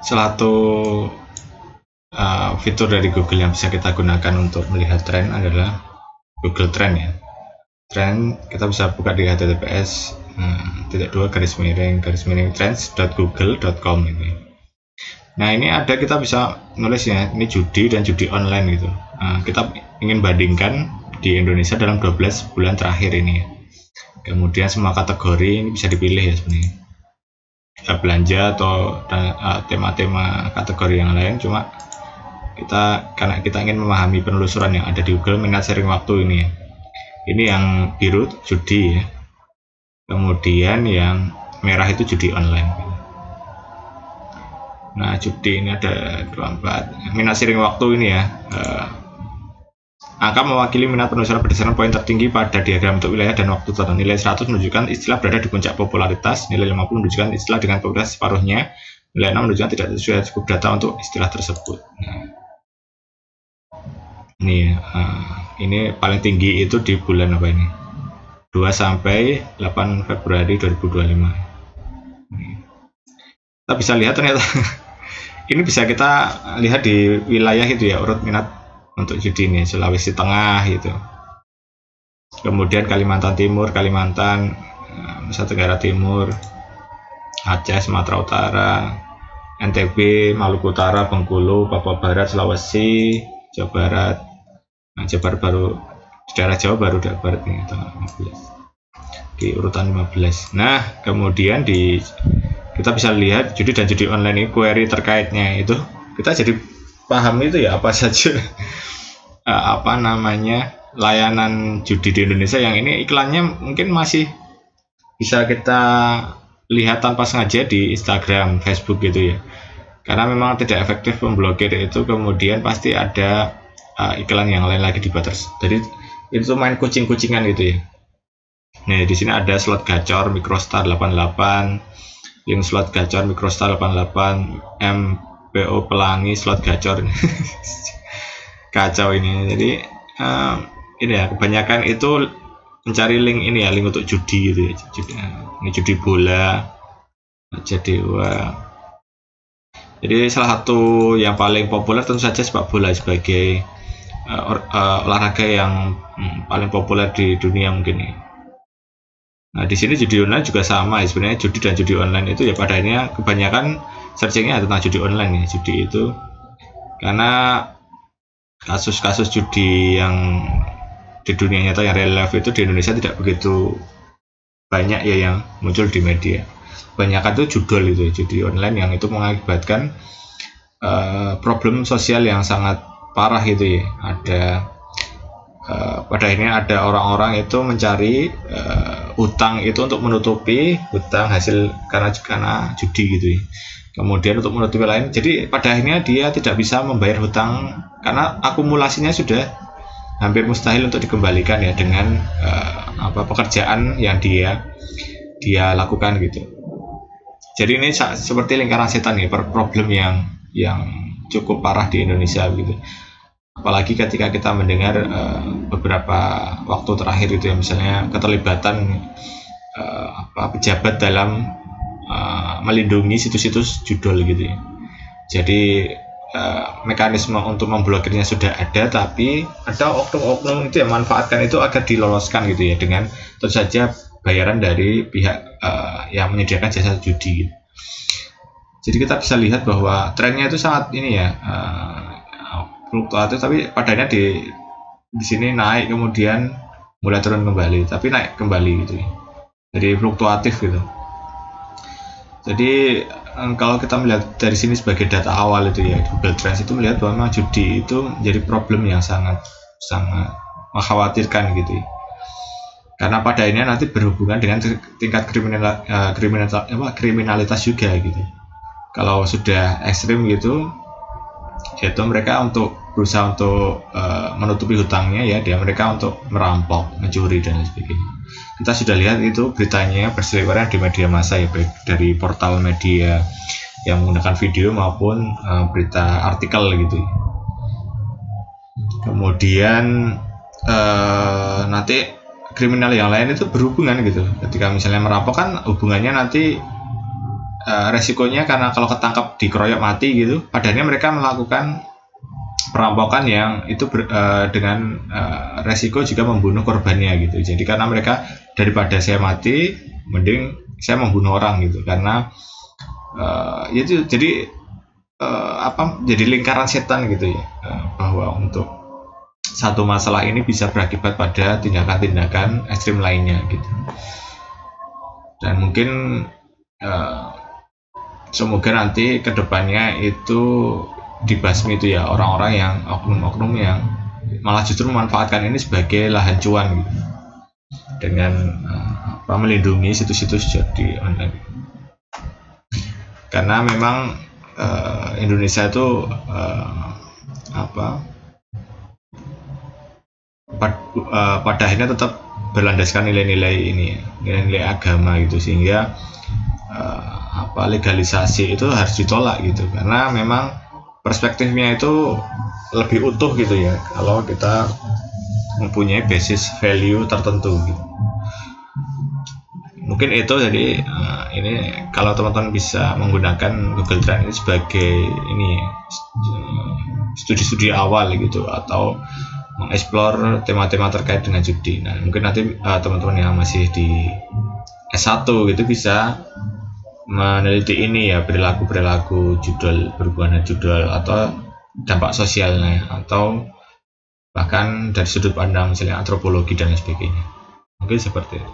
salah satu fitur dari Google yang bisa kita gunakan untuk melihat tren adalah Google Trend ya. Trend kita bisa buka di https /trends.google.com ini. Nah ini ada, kita bisa nulis ya, ini judi dan judi online gitu. Kita ingin bandingkan di Indonesia dalam 12 bulan terakhir ini ya. Kemudian semua kategori ini bisa dipilih ya sebenarnya, belanja atau tema-tema kategori yang lain. Cuma karena kita ingin memahami penelusuran yang ada di Google, minat sharing waktu ini ya. Ini yang biru judi ya, kemudian yang merah itu judi online. Nah judi ini ada 24, minat sharing waktu ini ya, angka mewakili minat penelusuran berdasarkan poin tertinggi pada diagram untuk wilayah dan waktu tertentu. Nilai 100 menunjukkan istilah berada di puncak popularitas, nilai 50 menunjukkan istilah dengan popularitas separuhnya, nilai 6 menunjukkan tidak sesuai cukup data untuk istilah tersebut. Nah, ini paling tinggi itu di bulan apa ini? 2 sampai 8 Februari 2025. Kita bisa lihat ternyata ini bisa kita lihat di wilayah itu ya, urut minat untuk judi ini, Sulawesi Tengah gitu. Kemudian Kalimantan Timur, Kalimantan, Nusa Tenggara Timur, Aceh, Sumatera Utara, NTB, Maluku Utara, Bengkulu, Papua Barat, Sulawesi, Jawa Barat. Nah, Jawa Barat baru, di daerah Jawa baru Jawa Barat ini tanggal 15 di urutan 15. Nah kemudian kita bisa lihat judi dan judi online ini, query terkaitnya itu kita jadi paham itu ya, apa saja layanan judi di Indonesia yang ini iklannya mungkin masih bisa kita lihat tanpa sengaja di Instagram, Facebook gitu ya, karena memang tidak efektif memblokir itu. Kemudian pasti ada iklan yang lain lagi di batas. Jadi itu main kucing-kucingan gitu ya. Nah di sini ada slot gacor Microstar 88, link slot gacor Microstar 88, MPO Pelangi slot gacor. Kacau ini. Jadi ini ya, kebanyakan itu mencari link ini ya, link untuk judi gitu ya. Ini judi bola, jadi salah satu yang paling populer tentu saja sepak bola sebagai olahraga yang paling populer di dunia mungkin ya. Nah di sini judi online juga sama ya, sebenarnya judi dan judi online itu ya pada akhirnya kebanyakan searchingnya tentang judi online ya. Judi itu karena kasus-kasus judi yang di dunia nyata yang real life itu di Indonesia tidak begitu banyak ya yang muncul di media. Kebanyakan itu judul itu judi online yang itu mengakibatkan problem sosial yang sangat parah itu ya. Pada akhirnya ada orang-orang itu mencari utang itu untuk menutupi utang hasil karena judi gitu ya. Kemudian untuk menutupi lain, jadi pada akhirnya dia tidak bisa membayar hutang karena akumulasinya sudah hampir mustahil untuk dikembalikan ya dengan pekerjaan yang dia lakukan gitu. Jadi ini seperti lingkaran setan ya, problem yang cukup parah di Indonesia gitu. Apalagi ketika kita mendengar beberapa waktu terakhir itu ya, misalnya keterlibatan pejabat dalam melindungi situs-situs judul gitu ya. Jadi mekanisme untuk memblokirnya sudah ada, tapi ada oknum-oknum itu yang manfaatkan itu agar diloloskan gitu ya, dengan tentu saja bayaran dari pihak yang menyediakan jasa judi gitu. Jadi kita bisa lihat bahwa trennya itu sangat ini ya, fluktuatif, tapi padanya di sini naik kemudian mulai turun kembali, tapi naik kembali gitu ya. Jadi fluktuatif gitu. Jadi kalau kita melihat dari sini sebagai data awal itu ya, Google Trends itu melihat bahwa judi itu menjadi problem yang sangat mengkhawatirkan gitu ya. Karena pada akhirnya nanti berhubungan dengan tingkat kriminalitas juga gitu. Kalau sudah ekstrim gitu, yaitu mereka berusaha untuk menutupi hutangnya ya, mereka untuk merampok, mencuri dan lain sebagainya. Kita sudah lihat itu beritanya berseliweran di media massa ya, baik dari portal media yang menggunakan video maupun berita artikel gitu. Kemudian nanti kriminal yang lain itu berhubungan gitu. Ketika misalnya merampok kan hubungannya nanti resikonya karena kalau ketangkap dikeroyok mati gitu, pada akhirnya mereka melakukan perampokan yang itu dengan resiko juga membunuh korbannya gitu. Jadi karena mereka daripada saya mati, mending saya membunuh orang gitu, karena itu jadi jadi lingkaran setan gitu ya, bahwa untuk satu masalah ini bisa berakibat pada tindakan-tindakan ekstrim lainnya gitu. Dan mungkin semoga nanti kedepannya itu dibasmi itu ya, orang-orang yang oknum-oknum yang malah justru memanfaatkan ini sebagai lahan cuan gitu, dengan melindungi situs-situs judi online. Karena memang Indonesia itu pada akhirnya tetap berlandaskan nilai-nilai ini, nilai-nilai agama gitu, sehingga legalisasi itu harus ditolak gitu, karena memang perspektifnya itu lebih utuh gitu ya kalau kita mempunyai basis value tertentu gitu. Mungkin itu, jadi ini kalau teman-teman bisa menggunakan Google Trend ini sebagai ini studi-studi awal gitu, atau mengeksplor tema-tema terkait dengan judi. Nah, mungkin nanti teman-teman yang masih di S1 gitu bisa meneliti ini ya, perilaku judul, berhubungan judul, atau dampak sosialnya, atau bahkan dari sudut pandang misalnya antropologi dan lain sebagainya. Mungkin seperti itu.